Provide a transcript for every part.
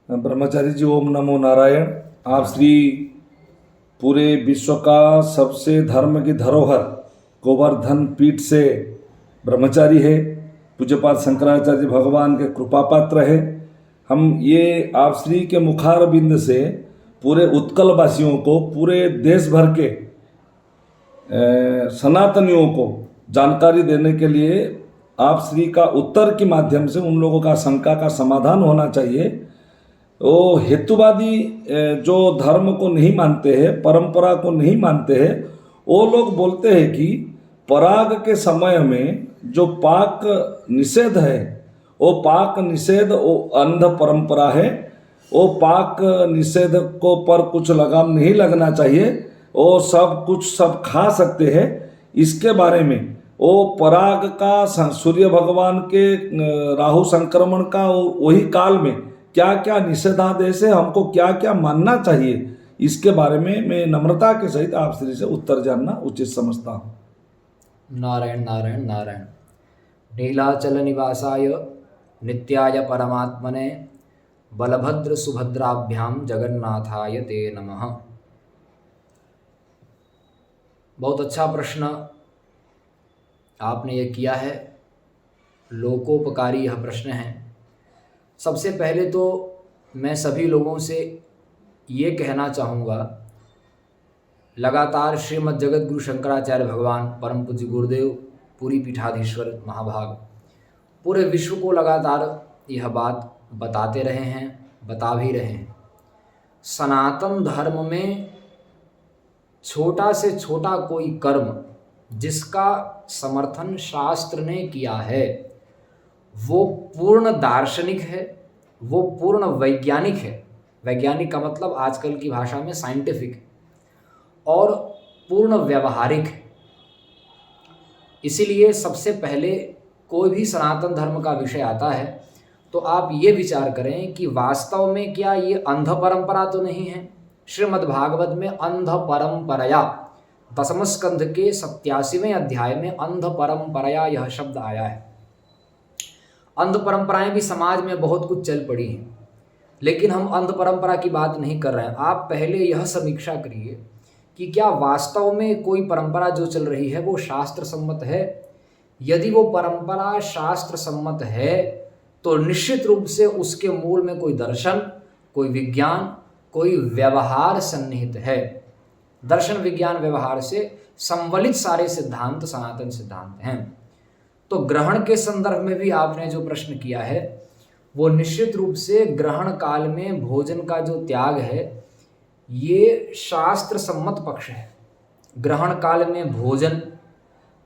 ब्रह्मचारी जी, ओम नमो नारायण। आप श्री पूरे विश्व का सबसे धर्म की धरोहर गोवर्धन पीठ से ब्रह्मचारी है, पूज्यपाद शंकराचार्य भगवान के कृपा पात्र है। हम ये आप श्री के मुखार बिंद से पूरे उत्कल वासियों को, पूरे देश भर के सनातनियों को जानकारी देने के लिए आप श्री का उत्तर के माध्यम से उन लोगों का शंका का समाधान होना चाहिए। वो हेतुवादी जो धर्म को नहीं मानते हैं, परंपरा को नहीं मानते हैं, वो लोग बोलते हैं कि पराग के समय में जो पाक निषेध है, वो पाक निषेध वो अंध परंपरा है। वो पाक निषेध को पर कुछ लगाम नहीं लगना चाहिए, वो सब कुछ सब खा सकते हैं। इसके बारे में वो पराग का सूर्य भगवान के राहु संक्रमण का वही काल में क्या क्या निषेधादेश है, हमको क्या क्या मानना चाहिए, इसके बारे में मैं नम्रता के सहित आप श्री से उत्तर जानना उचित समझता हूँ। नारायण नारायण नारायण। नीलाचल निवासाय नित्याय परमात्मने बलभद्र सुभद्राभ्याम जगन्नाथाय ते नमः। बहुत अच्छा प्रश्न आपने ये किया है, लोकोपकारी यह प्रश्न है। सबसे पहले तो मैं सभी लोगों से ये कहना चाहूँगा, लगातार श्रीमद् जगत गुरु शंकराचार्य भगवान परम पूज्य गुरुदेव पूरी पीठाधीश्वर महाभाग पूरे विश्व को लगातार यह बात बताते रहे हैं, बता भी रहे हैं। सनातन धर्म में छोटा से छोटा कोई कर्म जिसका समर्थन शास्त्र ने किया है वो पूर्ण दार्शनिक है, वो पूर्ण वैज्ञानिक है। वैज्ञानिक का मतलब आजकल की भाषा में साइंटिफिक है, और पूर्ण व्यवहारिक है। इसीलिए सबसे पहले कोई भी सनातन धर्म का विषय आता है तो आप ये विचार करें कि वास्तव में क्या ये अंध परंपरा तो नहीं है। श्रीमद् भागवत में अंध परंपरया, दसम स्कंध के 87वें अध्याय में अंध परंपरया यह शब्द आया है। अंध परंपराएं भी समाज में बहुत कुछ चल पड़ी हैं, लेकिन हम अंध परंपरा की बात नहीं कर रहे हैं। आप पहले यह समीक्षा करिए कि क्या वास्तव में कोई परंपरा जो चल रही है वो शास्त्र सम्मत है। यदि वो परंपरा शास्त्र सम्मत है तो निश्चित रूप से उसके मूल में कोई दर्शन, कोई विज्ञान, कोई व्यवहार सन्निहित है। दर्शन, विज्ञान, व्यवहार से संवलित सारे सिद्धांत सनातन सिद्धांत हैं। तो ग्रहण के संदर्भ में भी आपने जो प्रश्न किया है वो निश्चित रूप से ग्रहण काल में भोजन का जो त्याग है ये शास्त्र सम्मत पक्ष है। ग्रहण काल में भोजन,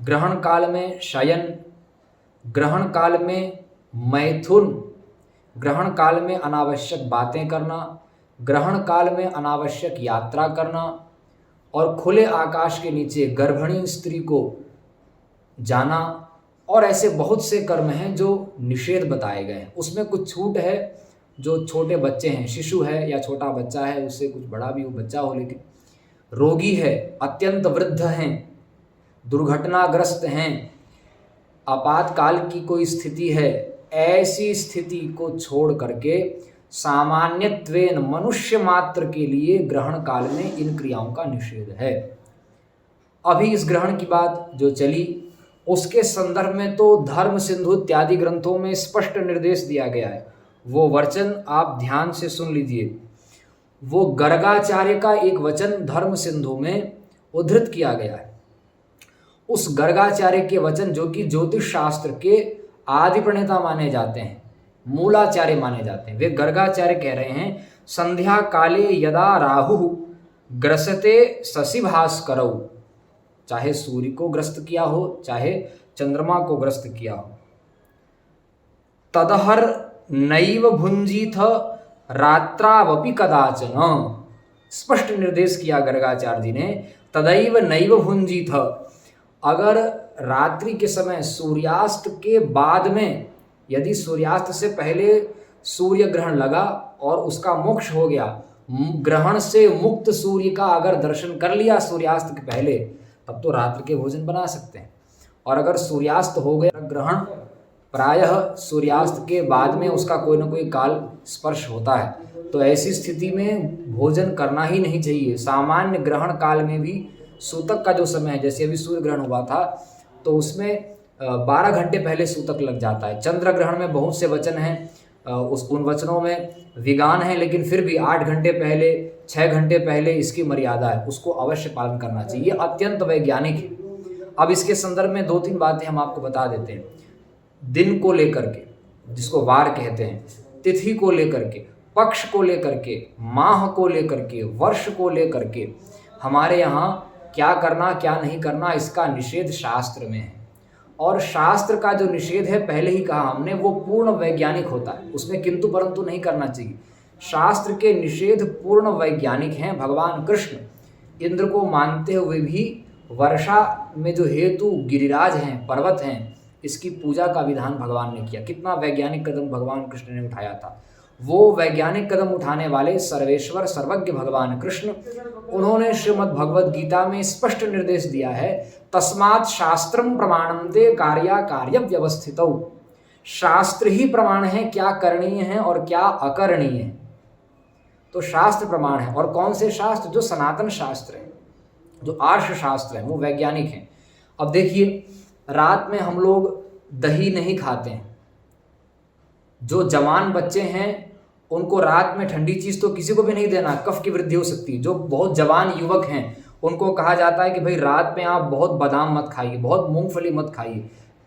ग्रहण काल में शयन, ग्रहण काल में मैथुन, ग्रहण काल में अनावश्यक बातें करना, ग्रहण काल में अनावश्यक यात्रा करना, और खुले आकाश के नीचे गर्भिणी स्त्री को जाना, और ऐसे बहुत से कर्म हैं जो निषेध बताए गए हैं। उसमें कुछ छूट है, जो छोटे बच्चे हैं, शिशु है या छोटा बच्चा है, उससे कुछ बड़ा भी हो बच्चा हो, लेकिन रोगी है, अत्यंत वृद्ध हैं, दुर्घटनाग्रस्त हैं, आपातकाल की कोई स्थिति है, ऐसी स्थिति को छोड़ करके सामान्यत्वेन मनुष्य मात्र के लिए ग्रहण काल में इन क्रियाओं का निषेध है। अभी इस ग्रहण की बात जो चली उसके संदर्भ में तो धर्म सिंधु इत्यादि ग्रंथों में स्पष्ट निर्देश दिया गया है। वो वचन आप ध्यान से सुन लीजिए। वो गर्गाचार्य का एक वचन धर्म सिंधु में उद्धृत किया गया है। उस गर्गाचार्य के वचन, जो कि ज्योतिष शास्त्र के आदि प्रणेता माने जाते हैं, मूलाचार्य माने जाते हैं, वे गर्गाचार्य कह रहे हैं, संध्या काले यदा राहु ग्रसते शशि भास्करौ, चाहे सूर्य को ग्रस्त किया हो, चाहे चंद्रमा को ग्रस्त किया हो, तदहर नैव भुंजीथ रात्रावपि कदाचन। स्पष्ट निर्देश किया गर्गाचार्य जी ने, तदैव नैव भुंजीथ। अगर रात्रि के समय सूर्यास्त के बाद में, यदि सूर्यास्त से पहले सूर्य ग्रहण लगा और उसका मोक्ष हो गया, ग्रहण से मुक्त सूर्य का अगर दर्शन कर लिया सूर्यास्त के पहले, तब तो रात्रि के भोजन बना सकते हैं। और अगर सूर्यास्त हो गया ग्रहण, प्रायः सूर्यास्त के बाद में उसका कोई ना कोई काल स्पर्श होता है। तो ऐसी स्थिति में भोजन करना ही नहीं चाहिए। सामान्य ग्रहण काल में भी सूतक का जो समय है, जैसे अभी सूर्य ग्रहण हुआ था तो उसमें 12 घंटे पहले सूतक लग जाता है। चंद्र ग्रहण में बहुत से वचन हैं, उन वचनों में विज्ञान है, लेकिन फिर भी 8 घंटे पहले 6 घंटे पहले इसकी मर्यादा है, उसको अवश्य पालन करना चाहिए। अत्यंत वैज्ञानिक है। अब इसके संदर्भ में 2-3 बातें हम आपको बता देते हैं। दिन को लेकर के, जिसको वार कहते हैं, तिथि को लेकर के, पक्ष को लेकर के, माह को लेकर के, वर्ष को लेकर के हमारे यहाँ क्या करना क्या नहीं करना इसका निषेध शास्त्र में है। और शास्त्र का जो निषेध है, पहले ही कहा हमने, वो पूर्ण वैज्ञानिक होता है, उसमें किंतु परंतु नहीं करना चाहिए। शास्त्र के निषेध पूर्ण वैज्ञानिक हैं। भगवान कृष्ण इंद्र को मानते हुए भी वर्षा में जो हेतु गिरिराज हैं, पर्वत हैं, इसकी पूजा का विधान भगवान ने किया। कितना वैज्ञानिक कदम भगवान कृष्ण ने उठाया था। वो वैज्ञानिक कदम उठाने वाले सर्वेश्वर सर्वज्ञ भगवान कृष्ण, उन्होंने श्रीमद् भगवद गीता में स्पष्ट निर्देश दिया है, तस्मात् शास्त्रम प्रमाणम ते कार्या कार्य व्यवस्थितौ। शास्त्र ही प्रमाण है क्या करणीय है और क्या अकरणीय है। तो शास्त्र प्रमाण है। और कौन से शास्त्र? जो सनातन शास्त्र है, जो आर्ष शास्त्र है, वो वैज्ञानिक हैं। अब देखिए, रात में हम लोग दही नहीं खाते हैं। जो जवान बच्चे हैं उनको रात में ठंडी चीज़ तो किसी को भी नहीं देना, कफ की वृद्धि हो सकती है। जो बहुत जवान युवक हैं उनको कहा जाता है कि भाई रात में आप बहुत बादाम मत खाइए, बहुत मूंगफली मत खाइए,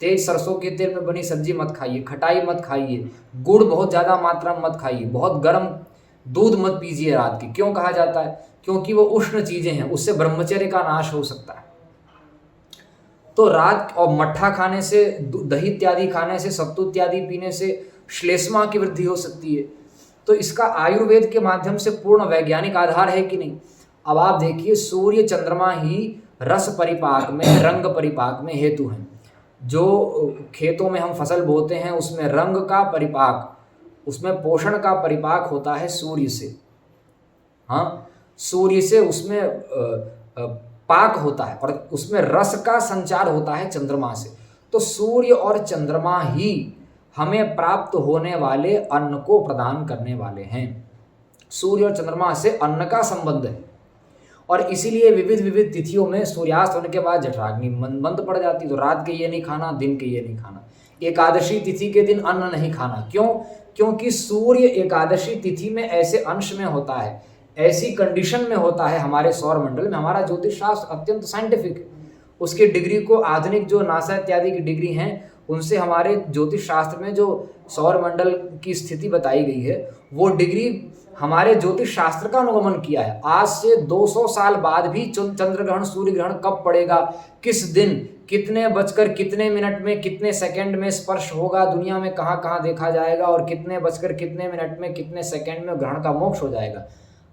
तेज सरसों के तेल में बनी सब्जी मत खाइए, खटाई मत खाइए, गुड़ बहुत ज़्यादा मात्रा में मत खाइए, बहुत गर्म दूध मत पीजिए रात की। क्यों कहा जाता है? क्योंकि वो उष्ण चीज़ें हैं, उससे ब्रह्मचर्य का नाश हो सकता है। तो रात और मट्ठा खाने से, दही इत्यादि खाने से, सत्तू इत्यादि पीने से श्लेष्मा की वृद्धि हो सकती है। तो इसका आयुर्वेद के माध्यम से पूर्ण वैज्ञानिक आधार है कि नहीं? अब आप देखिए, सूर्य चंद्रमा ही रस परिपाक में, रंग परिपाक में हेतु हैं। जो खेतों में हम फसल बोते हैं उसमें रंग का परिपाक, उसमें पोषण का परिपाक होता है सूर्य से। हाँ, सूर्य से उसमें पाक होता है और उसमें रस का संचार होता है चंद्रमा से। तो सूर्य और चंद्रमा ही हमें प्राप्त होने वाले अन्न को प्रदान करने वाले हैं। सूर्य और चंद्रमा से अन्न का संबंध है। और इसीलिए विविध विविध तिथियों में सूर्यास्त होने के बाद जठराग्नि बंद पड़ जाती। तो रात के ये नहीं खाना, दिन के ये नहीं खाना। एकादशी तिथि के दिन अन्न नहीं खाना। क्यों? क्योंकि सूर्य एकादशी तिथि में ऐसे अंश में होता है, ऐसी कंडीशन में होता है हमारे सौर मंडल में। हमारा ज्योतिष शास्त्र अत्यंत साइंटिफिक है। उसकी डिग्री को आधुनिक जो नासा इत्यादि की डिग्री हैं उनसे हमारे ज्योतिष शास्त्र में जो सौर मंडल की स्थिति बताई गई है, वो डिग्री हमारे ज्योतिष शास्त्र का अनुगमन किया है। आज से 200 साल बाद भी चंद्र ग्रहण, सूर्य ग्रहण कब पड़ेगा, किस दिन, कितने बजकर कितने मिनट में, कितने सेकंड में स्पर्श होगा, दुनिया में कहाँ कहाँ देखा जाएगा, और कितने बजकर कितने मिनट में, कितने सेकंड में ग्रहण का मोक्ष हो जाएगा।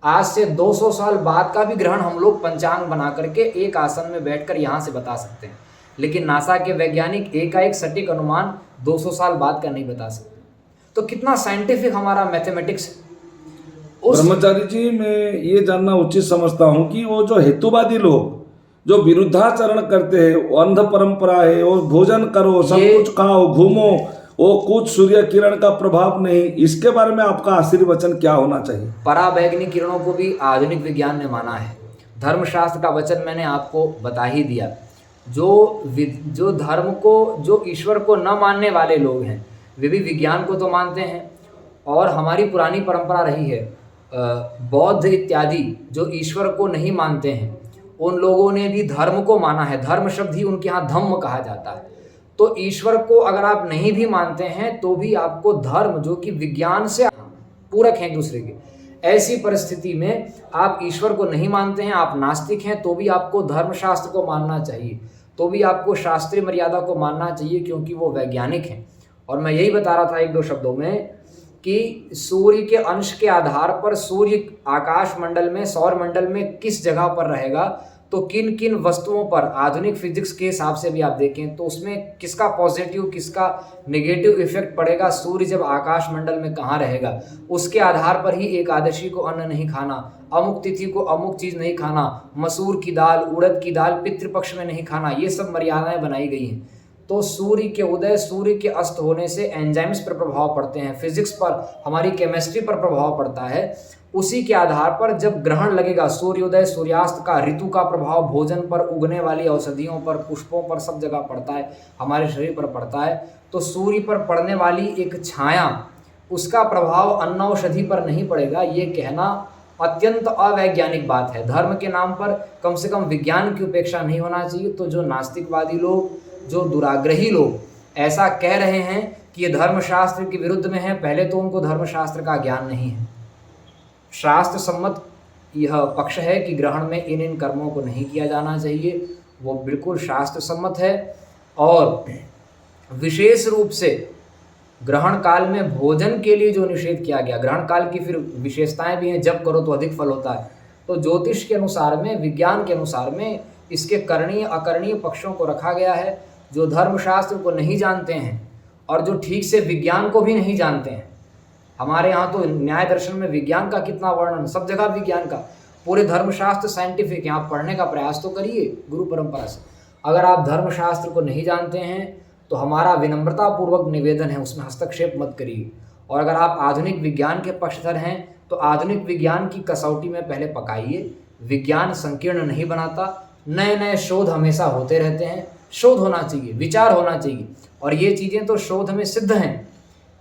आज से 200 साल बाद का भी ग्रहण हम लोग पंचांग बना करके एक आसन में बैठकर यहाँ से बता सकते हैं। लेकिन नासा के वैज्ञानिक एकाएक सटीक अनुमान 200 साल बाद का नहीं बता सकते। तो कितना साइंटिफिक हमारा मैथमेटिक्स है। ब्रह्मचारी जी, मैं ये जानना उचित समझता हूँ कि वो जो हेतुवादी लोग जो विरुद्धाचरण करते हैं, वो अंध परंपरा है, और भोजन करो, सब कुछ खाओ, घूमो, वो कुछ सूर्य किरण का प्रभाव नहीं, इसके बारे में आपका आशीर्वचन क्या होना चाहिए? पराबैंगनी किरणों को भी आधुनिक विज्ञान ने माना है। धर्मशास्त्र का वचन मैंने आपको बता ही दिया। जो धर्म को, जो ईश्वर को न मानने वाले लोग हैं, वे भी विज्ञान को तो मानते हैं। और हमारी पुरानी परंपरा रही है, बौद्ध इत्यादि जो ईश्वर को नहीं मानते हैं, उन लोगों ने भी धर्म को माना है। धर्म शब्द ही उनके यहाँ धम्म कहा जाता है। तो ईश्वर को अगर आप नहीं भी मानते हैं तो भी आपको धर्म, जो कि विज्ञान से पूरक हैं एक दूसरे के, ऐसी परिस्थिति में आप ईश्वर को नहीं मानते हैं, आप नास्तिक हैं, तो भी आपको धर्मशास्त्र को मानना चाहिए, तो भी आपको शास्त्रीय मर्यादा को मानना चाहिए, क्योंकि वो वैज्ञानिक हैं। और मैं यही बता रहा था 1-2 शब्दों में कि सूर्य के अंश के आधार पर सूर्य आकाश मंडल में, सौर मंडल में किस जगह पर रहेगा, तो किन किन वस्तुओं पर, आधुनिक फिजिक्स के हिसाब से भी आप देखें तो उसमें किसका पॉजिटिव, किसका नेगेटिव इफेक्ट पड़ेगा, सूर्य जब आकाश मंडल में कहाँ रहेगा, उसके आधार पर ही एकादशी को अन्न नहीं खाना, अमुक तिथि को अमुक चीज़ नहीं खाना, मसूर की दाल, उड़द की दाल पितृपक्ष में नहीं खाना, ये सब मर्यादाएं बनाई गई हैं। तो सूर्य के उदय सूर्य के अस्त होने से एंजाइम्स पर प्रभाव पड़ते हैं, फिजिक्स पर, हमारी केमिस्ट्री पर प्रभाव पड़ता है। उसी के आधार पर जब ग्रहण लगेगा, सूर्योदय सूर्यास्त का, ऋतु का प्रभाव भोजन पर, उगने वाली औषधियों पर, पुष्पों पर, सब जगह पड़ता है, हमारे शरीर पर पड़ता है। तो सूर्य पर पड़ने वाली एक छाया, उसका प्रभाव अन्न औषधि पर नहीं पड़ेगा, ये कहना अत्यंत अवैज्ञानिक बात है। धर्म के नाम पर कम से कम विज्ञान की उपेक्षा नहीं होना चाहिए। तो जो नास्तिकवादी लोग, जो दुराग्रही लोग ऐसा कह रहे हैं कि ये धर्मशास्त्र के विरुद्ध में है, पहले तो उनको धर्मशास्त्र का ज्ञान नहीं है। शास्त्र सम्मत यह पक्ष है कि ग्रहण में इन इन कर्मों को नहीं किया जाना चाहिए, वो बिल्कुल शास्त्र सम्मत है। और विशेष रूप से ग्रहण काल में भोजन के लिए जो निषेध किया गया, ग्रहण काल की फिर विशेषताएं भी हैं, जब करो तो अधिक फल होता है। तो ज्योतिष के अनुसार में, विज्ञान के अनुसार में इसके करणीय अकरणीय पक्षों को रखा गया है। जो धर्मशास्त्र को नहीं जानते हैं और जो ठीक से विज्ञान को भी नहीं जानते हैं, हमारे यहाँ तो न्याय दर्शन में विज्ञान का कितना वर्णन, सब जगह विज्ञान का, पूरे धर्मशास्त्र साइंटिफिक है। आप पढ़ने का प्रयास तो करिए गुरु परंपरा से। अगर आप धर्मशास्त्र को नहीं जानते हैं तो हमारा विनम्रता पूर्वक निवेदन है, उसमें हस्तक्षेप मत करिए। और अगर आप आधुनिक विज्ञान के पक्षधर हैं तो आधुनिक विज्ञान की कसौटी में पहले पकाइए। विज्ञान संकीर्ण नहीं बनाता, नए नए शोध हमेशा होते रहते हैं। शोध होना चाहिए, विचार होना चाहिए, और ये चीज़ें तो शोध में सिद्ध हैं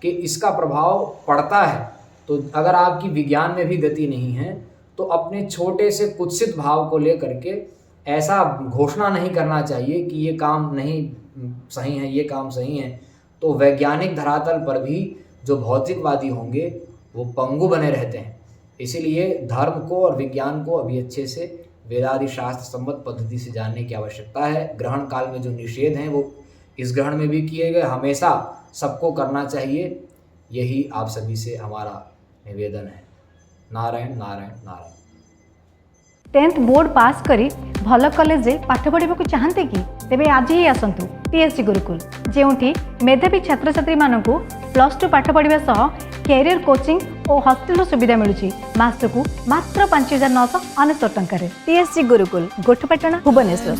कि इसका प्रभाव पड़ता है। तो अगर आपकी विज्ञान में भी गति नहीं है तो अपने छोटे से कुत्सित भाव को लेकर के ऐसा घोषणा नहीं करना चाहिए कि ये काम नहीं सही है, ये काम सही है। तो वैज्ञानिक धरातल पर भी जो भौतिकवादी होंगे वो पंगु बने रहते हैं। इसीलिए धर्म को और विज्ञान को अभी अच्छे से वेदादि शास्त्र सम्मत पद्धति से जानने की आवश्यकता है। ग्रहण काल में जो निषेध हैं वो इस ग्रहण में भी किए गए, हमेशा सबको करना चाहिए। यही आप सभी से हमारा निवेदन है। नारायण नारायण नारायण। 10th बोर्ड पास करी भल कॉलेज पाठ पढ़ा चाहते कि तेबे आज ही आसतु टीएससी गुरुकुल, जेउठी मेधावी छात्र छात्री मानकु +2 पाठ पढ़ा सह कैरियर कोचिंग और हॉस्टल सुविधा मिलुची। मासकु मात्र 5,999 टंका। टीएससी गुरुकुल, गोठपाटण, भुवनेश्वर।